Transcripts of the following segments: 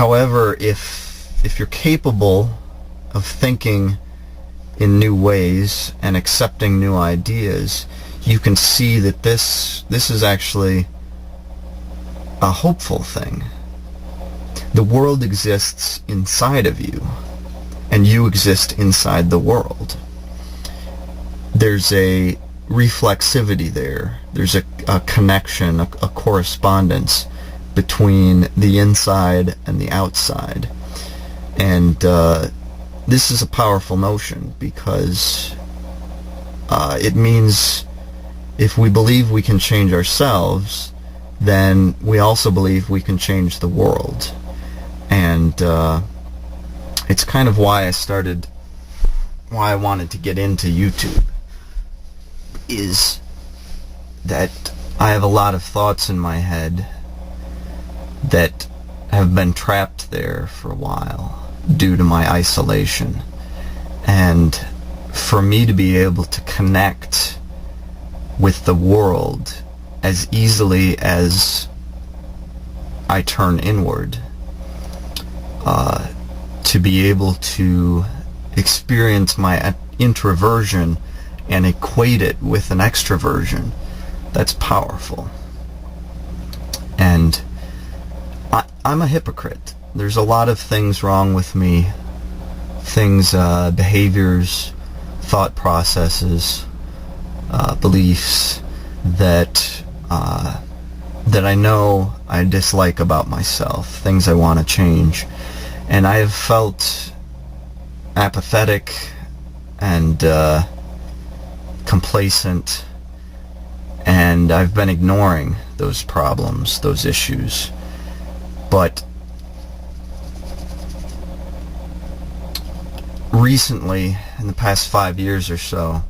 However, if you're capable of thinking in new ways and accepting new ideas, you can see that this is actually a hopeful thing. The world exists inside of you, and you exist inside the world. There's a reflexivity there. There's a connection, a correspondence between the inside and the outside. And this is a powerful notion, because it means if we believe we can change ourselves, then we also believe we can change the world. And it's kind of why I wanted to get into YouTube, is that I have a lot of thoughts in my head that have been trapped there for a while due to my isolation. And for me to be able to connect with the world as easily as I turn inward, to be able to experience my introversion and equate it with an extroversion, that's powerful. And I'm a hypocrite. There's a lot of things wrong with me, things, behaviors, thought processes, beliefs that I know I dislike about myself, things I want to change. And I have felt apathetic and complacent, and I've been ignoring those problems, those issues. But recently, in the past 5 years or so,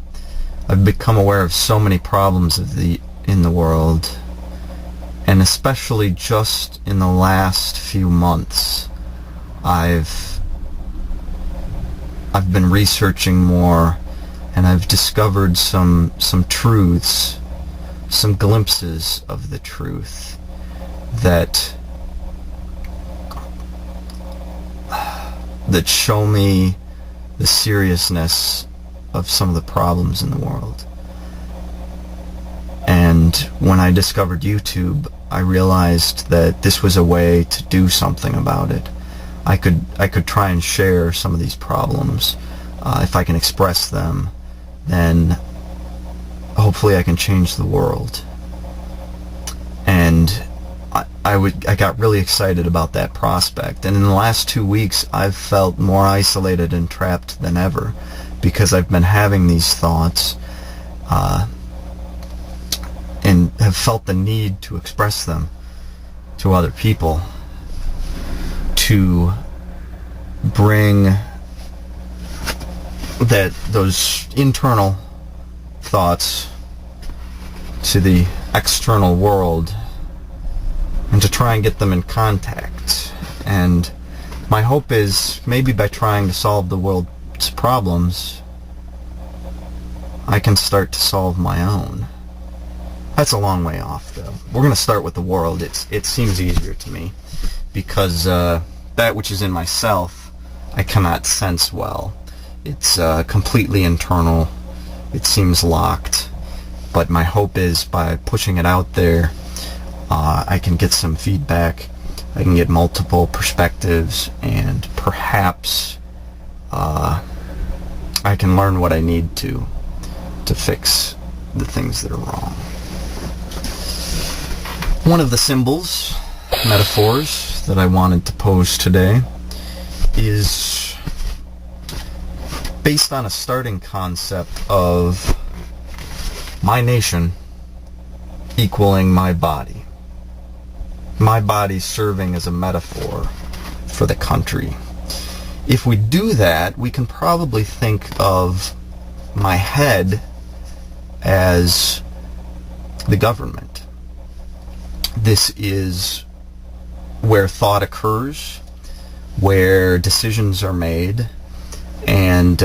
I've become aware of so many problems in the world, and especially just in the last few months, I've been researching more, and I've discovered some truths, some glimpses of the truth that show me the seriousness of some of the problems in the world. And when I discovered YouTube, I realized that this was a way to do something about it. I could try and share some of these problems. If I can express them, then hopefully I can change the world. And I got really excited about that prospect. And in the last 2 weeks, I've felt more isolated and trapped than ever, because I've been having these thoughts and have felt the need to express them to other people, to bring those internal thoughts to the external world, and to try and get them in contact. And my hope is, maybe by trying to solve the world's problems, I can start to solve my own. That's a long way off, though. We're going to start with the world. It seems easier to me, because that which is in myself, I cannot sense well. It's completely internal. It seems locked. But my hope is, by pushing it out there, I can get some feedback. I can get multiple perspectives, and perhaps I can learn what I need to fix the things that are wrong. One of the symbols, metaphors, that I wanted to pose today is based on a starting concept of my nation equaling my body. My body serving as a metaphor for the country. If we do that, we can probably think of my head as the government. This is where thought occurs, where decisions are made, and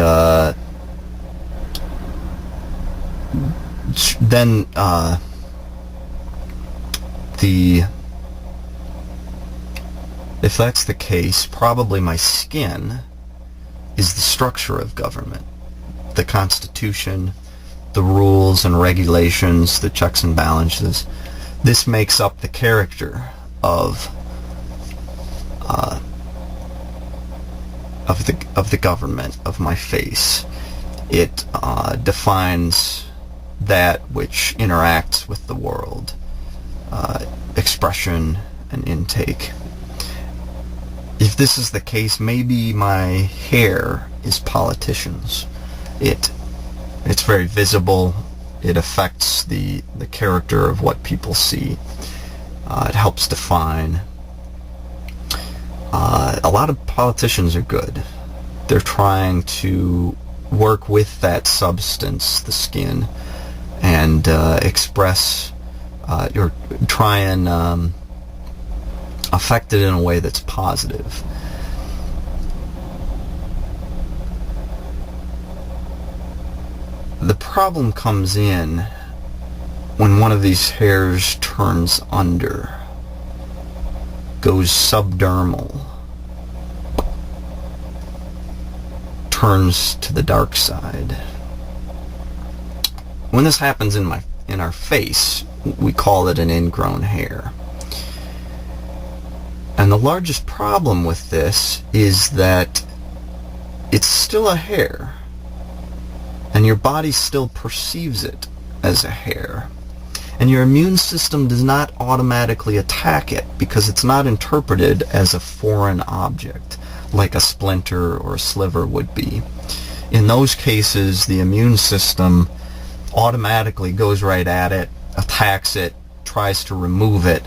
then If that's the case, probably my skin is the structure of government. The Constitution, the rules and regulations, the checks and balances. This makes up the character of the government, of my face. It defines that which interacts with the world, expression and intake. If this is the case, maybe my hair is politicians. It's very visible. It affects the character of what people see. It helps define. A lot of politicians are good. They're trying to work with that substance, the skin, and express, or try and affect it in a way that's positive. The problem comes in when one of these hairs turns under, goes subdermal, turns to the dark side. When this happens in our face, we call it an ingrown hair. And the largest problem with this is that it's still a hair, and your body still perceives it as a hair. And your immune system does not automatically attack it because it's not interpreted as a foreign object, like a splinter or a sliver would be. In those cases, the immune system automatically goes right at it, attacks it, tries to remove it,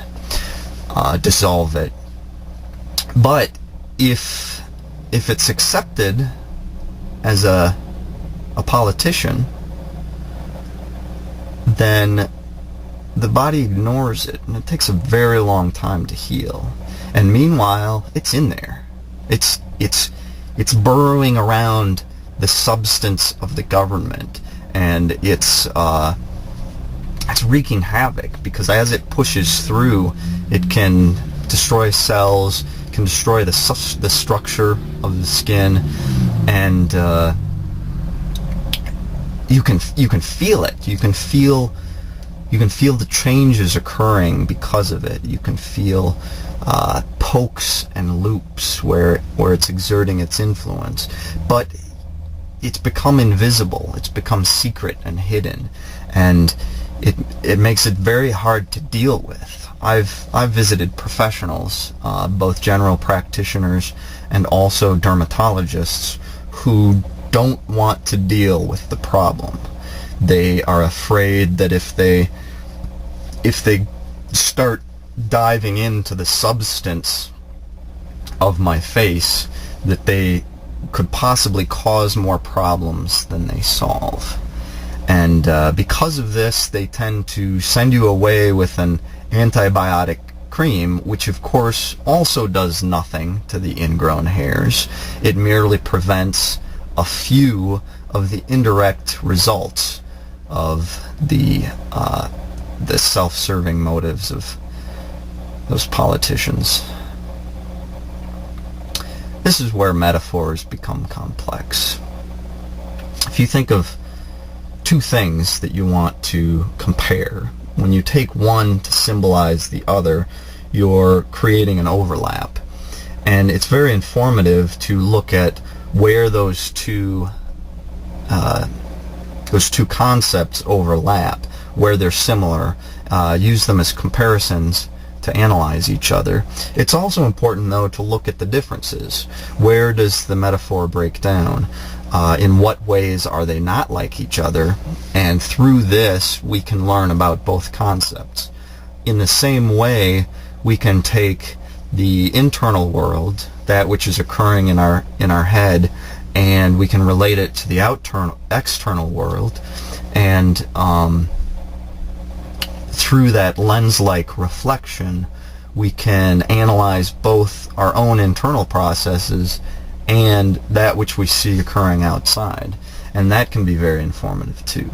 dissolve it. But if it's accepted as a politician, then the body ignores it, and it takes a very long time to heal. And meanwhile, it's in there. It's burrowing around the substance of the government, and it's wreaking havoc, because as it pushes through, it can destroy cells, can destroy the structure of the skin, and you can feel it. You can feel the changes occurring because of it. You can feel pokes and loops where it's exerting its influence, but it's become invisible. It's become secret and hidden, and it makes it very hard to deal with. I've visited professionals, both general practitioners and also dermatologists, who don't want to deal with the problem. They are afraid that if they start diving into the substance of my face, that they could possibly cause more problems than they solve. And because of this, they tend to send you away with an antibiotic cream, which of course also does nothing to the ingrown hairs. It merely prevents a few of the indirect results of the self-serving motives of those politicians. This is where metaphors become complex. If you think of two things that you want to compare, when you take one to symbolize the other, you're creating an overlap. And it's very informative to look at where those two concepts overlap, where they're similar, use them as comparisons to analyze each other. It's also important, though, to look at the differences. Where does the metaphor break down? In what ways are they not like each other? And through this, we can learn about both concepts. In the same way, we can take the internal world, that which is occurring in our head, and we can relate it to the external world, and through that lens-like reflection, we can analyze both our own internal processes and that which we see occurring outside, and that can be very informative too.